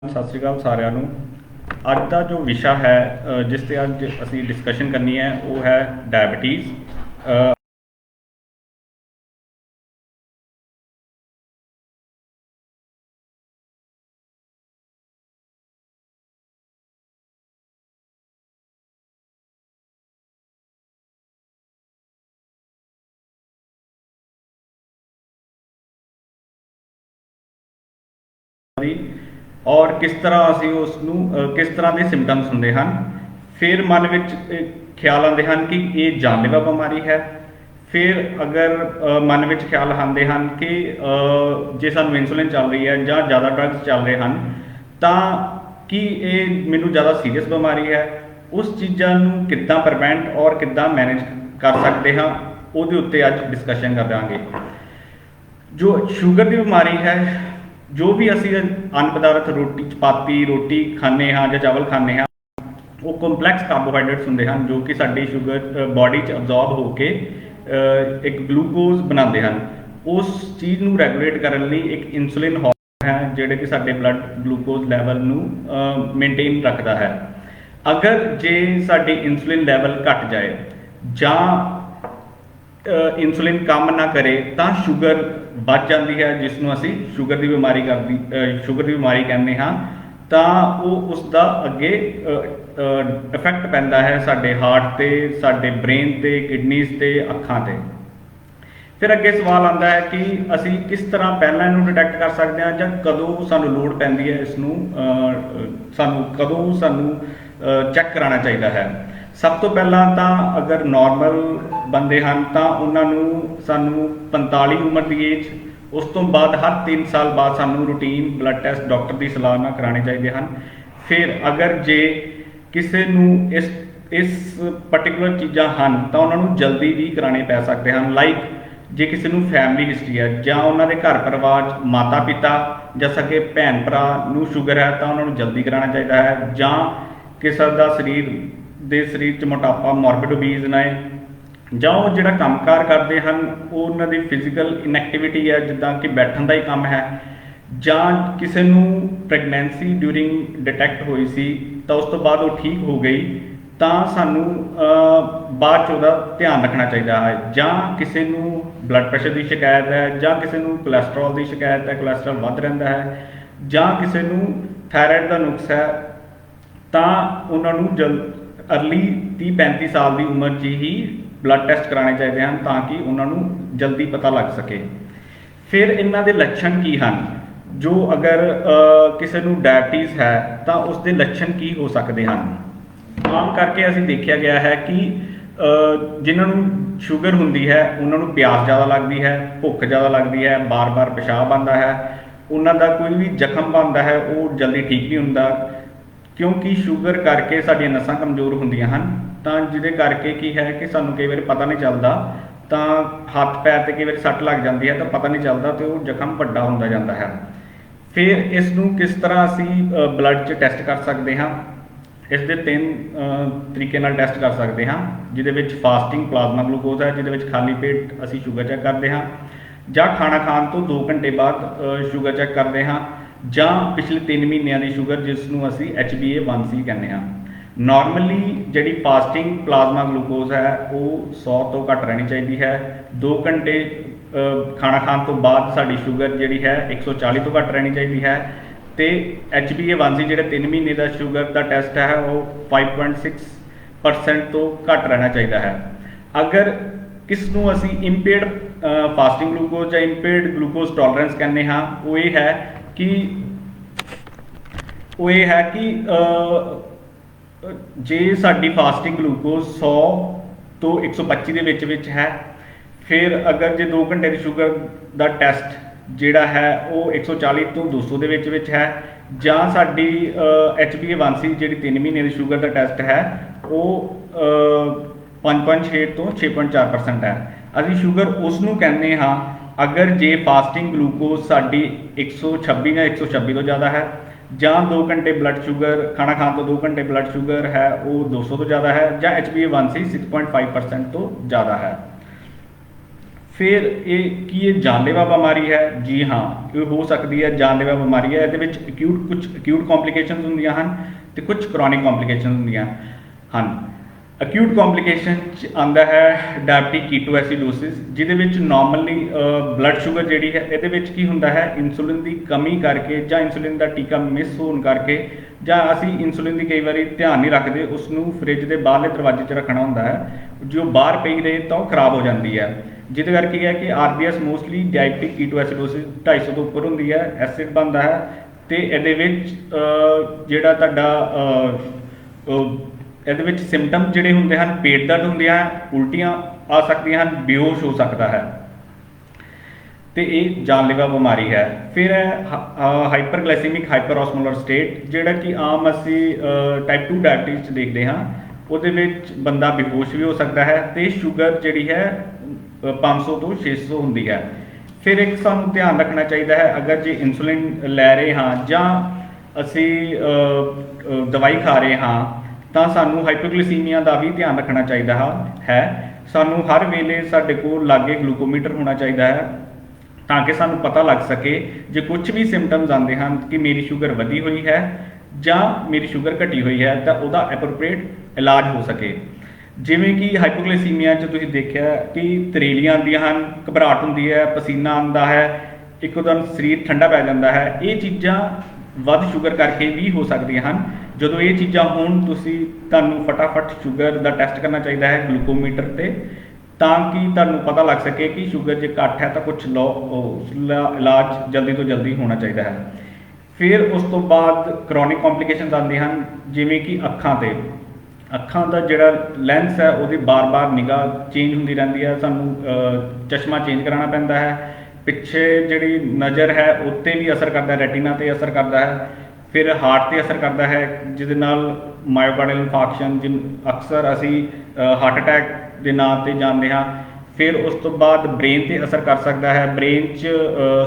ਸਤਿ ਸ਼੍ਰੀ ਅਕਾਲ ਸਾਰਿਆਂ ਨੂੰ। ਅੱਜ ਦਾ ਜੋ ਵਿਸ਼ਾ ਹੈ ਜਿਸ ਤੇ ਅੱਜ ਅਸੀਂ ਡਿਸਕਸ਼ਨ ਕਰਨੀ ਹੈ ਉਹ ਹੈ ਡਾਇਬਟੀਜ਼। और किस तरह असी उसनू किस तरह के सिम्पटम्स होंगे हैं। फिर मन में ख्याल आते हैं कि ये जानलेवा बीमारी है। फिर अगर मन में ख्याल आते हैं कि जे सानू इंसुलिन चल रही है या ज़्यादा ड्रग्स चल रहे हैं तो कि ये मैनू ज़्यादा सीरीयस बीमारी है। उस चीज़ों किद्दां प्रिवेंट और किद्दां मैनेज कर सकते हैं वो उत्ते अज डिस्कशन कर देंगे। जो शुगर की बीमारी है, जो भी असी अन्न पदार्थ रोटी चपाती रोटी खाने हाँ या चावल खाने हाँ वो कंपलैक्स कार्बोहाइड्रेट्स होंगे हैं जो कि साडी शुगर बॉडी च अब्जॉर्ब होकर एक ग्लूकोज बनाते हैं। उस चीज़ को रैगूलेट करने लई एक इंसुलिन हार्मोन है जिहड़े कि साडे ब्लड ग्लूकोज लैवल नू मेनटेन रखता है। अगर जे साडी इंसुलिन लैवल घट जाए जां इंसुलिन काम ना करे तो शुगर बढ़ जाती है जिसनों असी शुगर की बीमारी कहते हाँ। तो वो उसका अगे इफेक्ट पैंदा है साडे हार्ट ते साडे ब्रेन ते किडनीज ते अखां ते। फिर अगे सवाल आता है कि असी किस तरह पहला इनू डिटेक्ट कर सकते हैं जां कदों सानू लोड़ पैंदी है इसनू कदों सानू चैक कराना चाहिए है। सब तो पहला तो अगर नॉर्मल बंदे हैं तो उन्होंने सानू 45 उम्र की एज उस तो बाद हर 3 साल बाद सानू रूटीन ब्लड टैसट डॉक्टर की सलाह नाल कराने चाहिए हैं। फिर अगर जे किसी इस पर्टिकुलर चीज़ां हैं तो उन्होंने जल्दी भी कराने पै सकते हैं। लाइक जे किसी को फैमिली हिस्ट्री है जां उन्होंने घर परिवार माता पिता या सके भैन भरा नू शुगर है तो उन्होंने जल्दी कराना चाहिए है। जां किसी का शरीर च मोटापा मॉर्बिड ओबीज ने जां वो जिहड़ा कामकार करते हैं वो उन्होंने फिजिकल इनएक्टिविटी है जिद्दां कि बैठन का ही काम है जां किसी को प्रैगनेंसी ड्यूरिंग डिटैक्ट हुई सी तो उस तो बाद वो ठीक हो गई तो सानू बाद च उहदा ध्यान रखना चाहिए है। जां किसी को ब्लड प्रेशर की शिकायत है जां किसी को कोलैसट्रॉल की शिकायत है कोलैसट्रॉल वध रहिंदा है जां किसी को थायराइड का नुक्स है तो उन्होंने अर्ली 30-35 साल की उम्र च ही ब्लड टैसट कराने चाहिए हैं ताकि उन्होंने जल्दी पता लग सके। फिर इन्हां दे लक्षण की हैं जो अगर किसी को डायबिटीज़ है तो उसके लक्षण की हो सकते हैं। आम करके असीं देखा गया है कि जिन्होंने शुगर होंदी है उन्होंने प्यास ज़्यादा लगती है भुख ज़्यादा लगती है बार बार पेशाब आता है उन्होंने कोई भी जख्म बनता है वो जल्दी ठीक नहीं होंदा क्योंकि शुगर करके साडियां नसां कमज़ोर होंदियां हैं। तो जिहदे करके की है कि सानू कई बार पता नहीं चलता तो हाथ पैर ते कई बार सट लग जाती है तो पता नहीं चलता तो वो जख्म वड्डा होंदा जाता है। फिर इसनू किस तरह असी ब्लड च टैसट कर सकते हैं। इसके 3 तरीके नाल टैसट कर सकते हैं जिहदे विच फास्टिंग प्लाज्मा ग्लूकोज है जिहदे विच खाली पेट असी शुगर चैक करते हैं जां खाना खाण तो 2 घंटे बाद शुगर चैक करते हैं जां पिछले 3 महीनों की शुगर जिसनों असी HbA1c कहते हैं। नॉर्मली जी फास्टिंग प्लाज्मा ग्लूकोज है वो 100 तो घट रहनी चाहिए है। 2 घंटे खाना खाने तो बाद साड़ी शुगर जी है 140 तो घट रहनी चाहिए है। तो HbA1c जो 3 महीने का शुगर का टैसट है वो 5.6% तो घट रहना चाहिए है। अगर किसनों असी इंपेयर्ड फास्टिंग ग्लूकोज या इंपेयर्ड ग्लूकोज टॉलरेंस कहते हैं वो ये है कि जे साडी फास्टिंग ग्लूकोज 100 तो 125 के विच है। फिर अगर जे 2 घंटे की शुगर का टैसट जिहड़ा है वो 140 तो 200 के विच है जां साडी HbA1c जी 3 महीने की शुगर का टैसट है वो 5.6 तो 6.4% है। अभी शुगर उसनू कहते हाँ अगर जे फास्टिंग ग्लूकोज साडी 126 या 126 तो ज़्यादा है जां 2 घंटे ब्लड शुगर खाना खाने तो 2 घंटे ब्लड शुगर है वो 200 तो ज़्यादा है जां HbA1c 6.5% तो ज़्यादा है। फिर ये जानलेवा बीमारी है? जी हाँ, ये हो सकती है, जानलेवा बीमारी है। ये कुछ अक्यूट कॉम्प्लीकेशनस होंदियां हन ते कुछ क्रॉनिक कॉम्प्लीकेशन होंदियां हन। अक्यूट कॉम्प्लीकेशन आंदा है डायबिटिक कीटोएसिडोसिस, जिहदे विच नॉर्मली ब्लड शुगर जिहड़ी है इहदे विच की हुंदा है इंसुलिन की कमी करके जां इंसुलिन का टीका मिस होने करके जां असी इंसुलिन की कई बार ध्यान नहीं रखते, उसनूं फ्रिज के बाहरले दरवाजे च रखना हुंदा है, जो बाहर पई रहे तो खराब हो जाती है, जिहदे करके है कि RBS मोस्टली डायबिटिक कीटोएसिडोसिस 250 तो उपर हुंदी है, एसिड बनता है तो इहदे विच जिहड़ा तुहाडा ਇਹਦੇ ਵਿੱਚ सिम्पटम ਜਿਹੜੇ ਹੁੰਦੇ ਹਨ, पेट दर्द ਹੁੰਦੇ ਹਨ, उल्टियां आ ਸਕਦੀਆਂ ਹਨ, बेहोश हो सकता है, तो ये जानलेवा बीमारी है। फिर है हाइपरग्लाइसीमिक हाइपरऑस्मोलर स्टेट, ਜਿਹੜਾ कि आम असी टाइप 2 डायबिटीज़ 'ਚ देखते हैं, ਉਹਦੇ ਵਿੱਚ ਬੰਦਾ बेहोश भी हो सकता है, तो शुगर ਜਿਹੜੀ है 500 ਤੋਂ 600 ਹੁੰਦੀ है। फिर एक ਸਾਨੂੰ ध्यान रखना चाहिए है, अगर जे इंसुलिन लै रहे हाँ ਜਾਂ ਅਸੀਂ दवाई खा रहे हाँ तो सानू हाइपोग्लिसीमिया का भी ध्यान रखना चाहिए है। सानू हर वेले साडे कोल लागे ग्लूकोमीटर होना चाहिए है, ताकि सानू पता लग सके जो कुछ भी सिम्पटम्स आते हैं कि मेरी शुगर वधी हुई है या मेरी शुगर घटी हुई है, तो वह एप्रोप्रिएट इलाज हो सके। जिमें कि हाइपोग्लिसीमिया तुसीं देखिया कि तरेलियां आदियां हन, घबराहट होंदी है, पसीना आंदा है, एकदम शरीर ठंडा पै जाता है, ये चीज़ां ਵੱਧ शुगर करके भी हो सकदियां ਹਨ। ਜਦੋਂ ਇਹ ਚੀਜ਼ਾਂ ਹੋਣ ਤੁਹਾਨੂੰ फटाफट शुगर का टैसट करना चाहिए है ग्लूकोमीटर से, ताकि ਤੁਹਾਨੂੰ पता लग सके कि शुगर जो घट है तो कुछ इलाज जल्दी तो जल्दी होना चाहिए है। फिर उस तो बाद क्रॉनिक कॉम्प्लीकेशनस आती हैं, जिमें कि अखां का जोड़ा लेंस है वो बार बार निगाह चेंज होती रहती है, सानू चश्मा चेंज कराना पैंदा है, पिछे जी नज़र है उत्ते भी असर करता है, रेटिना ते असर करता है, फिर हार्ट से असर करता है, जिस मायोकार्डियल इन्फार्क्शन जिन अक्सर असी हार्ट अटैक के नाम से जानते हाँ। फिर उस तो बाद ब्रेन से असर कर सकता है, ब्रेन च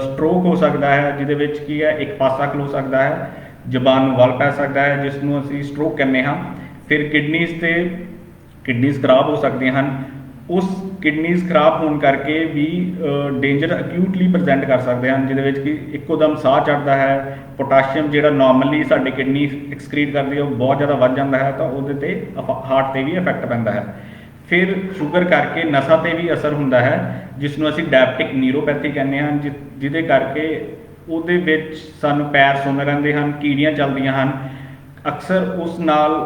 स्ट्रोक हो सकता है, जिहदे की है एक पासा खलो सकता है, जबान वल पै सकता है, जिसनों असी स्ट्रोक कहते हाँ। फिर किडनीज़ खराब हो सकती हैं, उस किडनीज़ खराब होने करके भी डेंजर अक्यूटली प्रजेंट कर सकते हैं, जिहदे विच कि इकोदम साह चढ़ता है, पोटाशियम जिहड़ा नॉर्मली साडी किडनी एक्सक्रीट करती है वो बहुत ज़्यादा वध जाता है, तो उहदे ते हार्ट से भी इफेक्ट पैंदा है। फिर शुगर करके नसां ते भी असर हुंदा है, जिसनों असीं डायबिटिक न्यूरोपैथी कहते हैं, जिहदे करके उहदे विच सानूं पैर सुन्न रहिंदे हन, कीड़ियां चलदियां हन, अक्सर उस नाल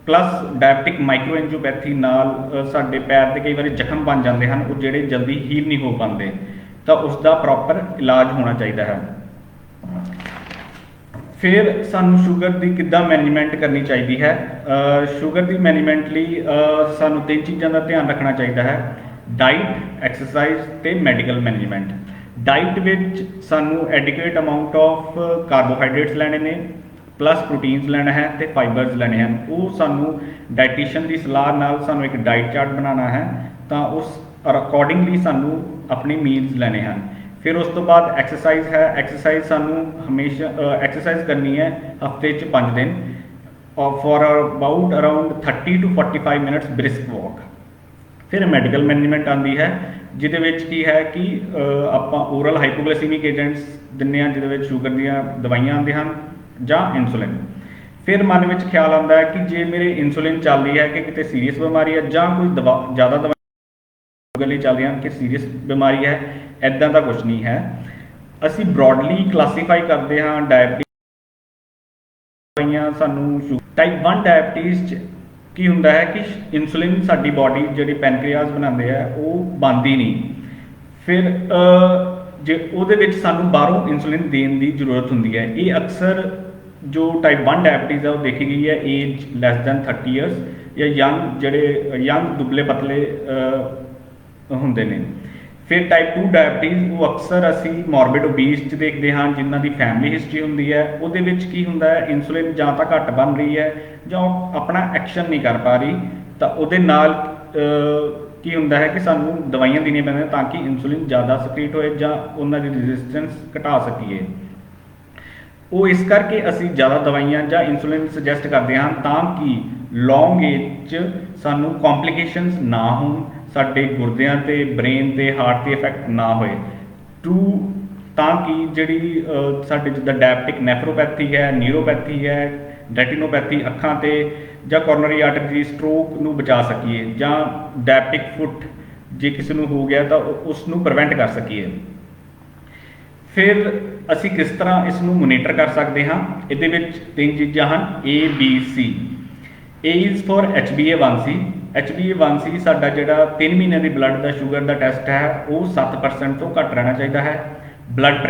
प्लस डायबिटिक माइक्रोएंजियोपैथी नाल साडे पैर ते कई बार जख्म बन जाते हैं, वो जिहड़े जल्दी हील नहीं हो पाते, तो उसका प्रॉपर इलाज होना चाहिए है। फिर सानू शुगर की किद्दां मैनेजमेंट करनी चाहिए है? शुगर की मैनेजमेंट लई सानू 3 चीज़ों का ध्यान रखना चाहिए है, डाइट, एक्सरसाइज ते मैडिकल मैनेजमेंट। डाइट विच सानू एडिक्वेट अमाउंट ऑफ कार्बोहाइड्रेट्स लैने ने, प्लस प्रोटीन्स लैना है तो फाइबर्स लैने हैं, वो सानू डाइटिशियन की सलाह नाल सानू एक डाइट चार्ट बनाना है, तो उस अकॉर्डिंगली सानू अपनी मील्स लैने हैं। फिर उस तो बाद एक्सरसाइज है, एक्सरसाइज सानू हमेशा एक्सरसाइज करनी है हफ्ते 5 दिन for about around 30 to 45 minutes brisk walk. फिर मैडिकल मैनेजमेंट आती है, जिहदे विच की है कि आपां ओरल हाइपोग्लाइसीमिक एजेंट्स दिंदे हां, जिहदे विच शुगर दीयां दवाइयां आउंदियां हन ਜਾਂ इंसुलिन। फिर मन में ख्याल आता है कि जे मेरे इंसुलिन चल रही है कि कितने सीरीयस बीमारी है, ਜਾਂ कोई ज़्यादा दवाई शुगर लिए चल रही हैं कि सीरीयस बीमारी है, इदां का कुछ नहीं है। असी ब्रॉडली क्लासीफाई करते हैं डायबिटीज दवाइयां सानू। टाइप 1 डायबिटीज़ की होंदा है कि इंसुलिन साडी बॉडी जी पैनक्रियाज बनाते हैं वो बनती नहीं, फिर जे ਉਹਦੇ ਵਿੱਚ ਸਾਨੂੰ ਬਾਹਰੋਂ इंसुलिन देने की जरूरत होंगी है। ये अक्सर जो टाइप 1 डायबिटीज़ है वो देखी गई है एज लैस दैन 30 ईयर्स या यंग दुबले पतले होंगे ने। फिर टाइप 2 डायबिटीज़ वो अक्सर असी मॉर्बिड ओबीस च देखते हैं, जिन्हों की फैमिली हिस्टरी होंगी है, वो की होंदा है इंसुलिन जां तो घट बन रही है जां अपना एक्शन नहीं कर पा रही, तो वो नाल की होंदा है कि सानू दवाइयां देनियां पैंदियां ताकि इंसुलिन ज़्यादा सक्रीट होए जां उन्हां दी रेजिस्टेंस घटा सकीए। वो इस करके असी ज़्यादा दवाइयां जां इंसुलिन सजैसट करते हैं ताकि लॉन्ग एज च सानू कॉम्प्लीकेशनस ना होण, ਸਾਡੇ ਗੁਰਦਿਆਂ ਤੇ ਬ੍ਰੇਨ ਤੇ ਹਾਰਟ ਤੇ ਇਫੈਕਟ ਨਾ ਹੋਏ। ਟੂ ਤਾਂ ਕਿ ਜਿਹੜੀ ਸਾਡੇ ਜਿੱਦਾਂ ਡਾਇਬਟਿਕ ਨੈਫਰੋਪੈਥੀ ਹੈ, ਨਿਊਰੋਪੈਥੀ ਹੈ, ਰੈਟੀਨੋਪੈਥੀ ਅੱਖਾਂ ਤੇ ਜਾਂ ਕੋਰਨਰੀ ਆਰਟਰੀ ਸਟ੍ਰੋਕ ਨੂੰ ਬਚਾ ਸਕੀਏ, ਜਾਂ ਡਾਇਬਟਿਕ ਫੁੱਟ ਜੇ ਕਿਸੇ ਨੂੰ ਹੋ ਗਿਆ ਤਾਂ ਉਸ ਨੂੰ ਪ੍ਰੀਵੈਂਟ ਕਰ ਸਕੀਏ। ਫਿਰ ਅਸੀਂ ਕਿਸ ਤਰ੍ਹਾਂ ਇਸ ਨੂੰ ਮੋਨੀਟਰ ਕਰ ਸਕਦੇ ਹਾਂ? ਇਹਦੇ ਵਿੱਚ 3 ਚੀਜ਼ਾਂ ਹਨ, ABC। A is for HbA1c। HbA1c ਸਾਡਾ ਜਿਹੜਾ 3 ਮਹੀਨੇ ਦੀ ਬਲੱਡ ਦਾ ਸ਼ੂਗਰ ਦਾ ਟੈਸਟ ਹੈ ਉਹ 7% ਤੋਂ ਘੱਟ ਰਹਿਣਾ ਚਾਹੀਦਾ ਹੈ। ਬਲੱਡ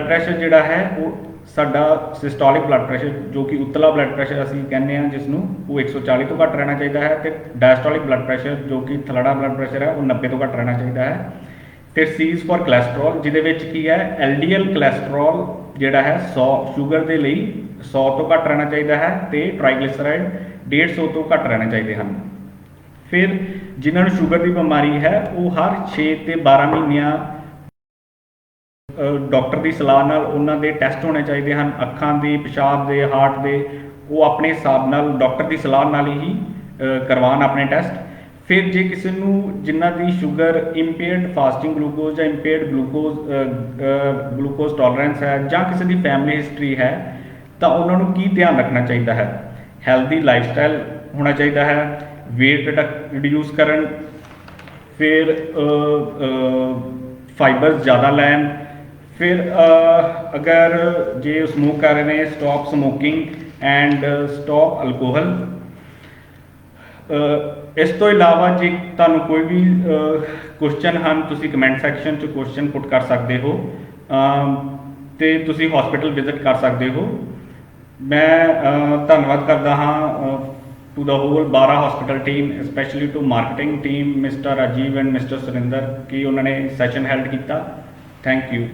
ਪ੍ਰੈਸ਼ਰ ਜਿਹੜਾ ਹੈ ਉਹ ਸਾਡਾ ਸਿਸਟੋਲਿਕ ਬਲੱਡ ਪ੍ਰੈਸ਼ਰ ਜੋ ਕਿ ਉਤਲਾ ਬਲੱਡ ਪ੍ਰੈਸ਼ਰ ਅਸੀਂ ਕਹਿੰਦੇ ਹਾਂ ਜਿਸ ਨੂੰ, ਉਹ 140 ਤੋਂ ਘੱਟ ਰਹਿਣਾ ਚਾਹੀਦਾ ਹੈ। ਤੇ ਡਾਇਸਟੋਲਿਕ ਬਲੱਡ ਪ੍ਰੈਸ਼ਰ ਜੋ ਕਿ ਥਲੜਾ ਬਲੱਡ ਪ੍ਰੈਸ਼ਰ ਹੈ ਉਹ 90 ਤੋਂ ਘੱਟ ਰਹਿਣਾ ਚਾਹੀਦਾ ਹੈ। ਫਿਰ C ਇਜ਼ ਫॉर ਕੋਲੈਸਟਰੋਲ, ਜਿਹਦੇ ਵਿੱਚ ਕੀ ਹੈ LDL ਕੋਲੈਸਟਰੋਲ ਜਿਹੜਾ ਹੈ 100 ਸ਼ੂਗਰ ਦੇ ਲਈ 100 ਤੋਂ ਘੱਟ ਰਹਿਣਾ ਚਾਹੀਦਾ ਹੈ, ਤੇ ਟ੍ਰਾਈਗਲਿਸਰਾਈਡ 150 ਤੋਂ ਘੱਟ ਰਹਿਣੇ ਚਾਹੀਦੇ ਹਨ। ਫਿਰ ਜਿਨ੍ਹਾਂ ਨੂੰ ਸ਼ੂਗਰ ਦੀ ਬਿਮਾਰੀ ਹੈ ਉਹ ਹਰ 6 ਤੇ 12 ਮਹੀਨਿਆਂ ਡਾਕਟਰ ਦੀ ਸਲਾਹ ਨਾਲ ਉਹਨਾਂ ਦੇ ਟੈਸਟ ਹੋਣੇ ਚਾਹੀਦੇ ਹਨ, ਅੱਖਾਂ ਦੇ, ਪਿਸ਼ਾਬ ਦੇ, ਹਾਰਟ ਦੇ। ਉਹ ਆਪਣੇ ਹਿਸਾਬ ਨਾਲ ਡਾਕਟਰ ਦੀ ਸਲਾਹ ਨਾਲ ਹੀ ਕਰਵਾਉਣ ਆਪਣੇ ਟੈਸਟ। ਫਿਰ ਜੇ ਕਿਸੇ ਨੂੰ ਜਿਨ੍ਹਾਂ ਦੀ ਸ਼ੂਗਰ ਇੰਪੇਅਰਡ ਫਾਸਟਿੰਗ ਗਲੂਕੋਜ਼ ਜਾਂ ਇੰਪੇਅਰਡ ਗਲੂਕੋਜ਼ ਟੋਲਰੈਂਸ ਹੈ, ਜਾਂ ਕਿਸੇ ਦੀ ਫੈਮਿਲੀ ਹਿਸਟਰੀ ਹੈ, ਤਾਂ ਉਹਨਾਂ ਨੂੰ ਕੀ ਧਿਆਨ ਰੱਖਣਾ ਚਾਹੀਦਾ ਹੈ? ਹੈਲਦੀ ਲਾਈਫਸਟਾਈਲ ਹੋਣਾ ਚਾਹੀਦਾ ਹੈ, weight ਰਿਡਿਊਸ ਕਰਨ, ਫਿਰ ਫਾਈਬਰਸ ਜ਼ਿਆਦਾ ਲੈਣ। ਫਿਰ ਅਗਰ ਜੇ ਸਮੋਕ ਕਰ ਰਹੇ ਨੇ, stop smoking and stop alcohol. ਇਸ ਤੋਂ ਇਲਾਵਾ ਜੇ ਤੁਹਾਨੂੰ ਕੋਈ ਵੀ ਕੁਐਸਚਨ ਹਨ, ਤੁਸੀਂ ਕਮੈਂਟ ਸੈਕਸ਼ਨ 'ਚ ਕੁਐਸਚਨ ਪੁੱਟ ਕਰ ਸਕਦੇ ਹੋ, ਤੇ ਤੁਸੀਂ ਹਸਪੀਟਲ ਵਿਜ਼ਿਟ ਕਰ ਸਕਦੇ ਹੋ। ਮੈਂ ਧੰਨਵਾਦ ਕਰਦਾ ਹਾਂ to the whole Bara hospital team, specially to marketing team mister Rajiv and mister Surinder, ਕਿ ਉਹਨਾਂ ਨੇ ਸੈਸ਼ਨ ਹੈਲਡ ਕੀਤਾ। Thank you.